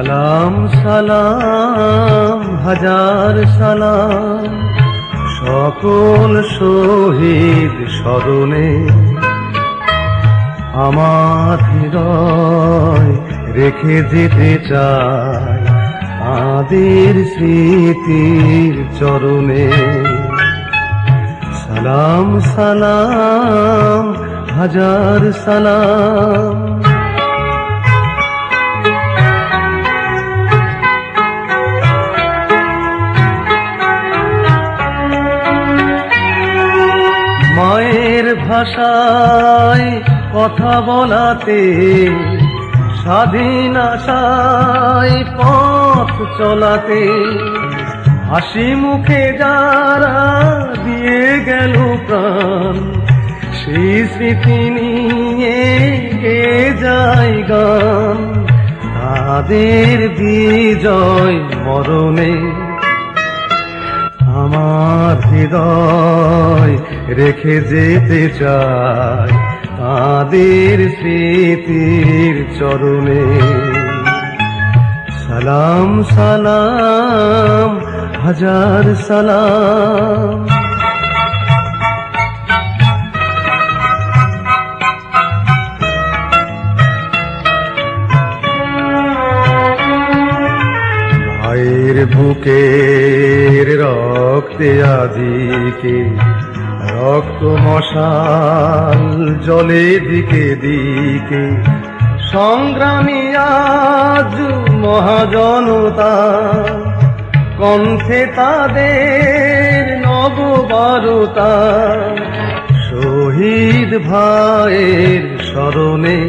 সালাম সালাম হাজার সালাম সকল শহীদ স্মরণে, আমার হৃদয় রেখে যেতে চাই তাদের স্মৃতির চরণে। সালাম সালাম হাজার সালাম। মায়ের ভাষায় কথা বলাতে, স্বাধীন আশায় পথ চলাতে, হাসি মুখে যারা দিয়ে গেল প্রাণ, সেই স্মৃতি নিয়ে গে যায় গান। তাদের বিজয় মরণে আমার হৃদয় রেখে যেতে চাই তাদের স্মৃতির চরণে। সালাম সালাম হাজার সালাম। ভাইয়ের বুকের রক্তে আজিকে রক্ত মশাল জলে দিকে দিকে, সংগ্রামী আজ মহাজনতা, কণ্ঠে তাদের নববারতা। শহীদ ভাইয়ের স্মরণে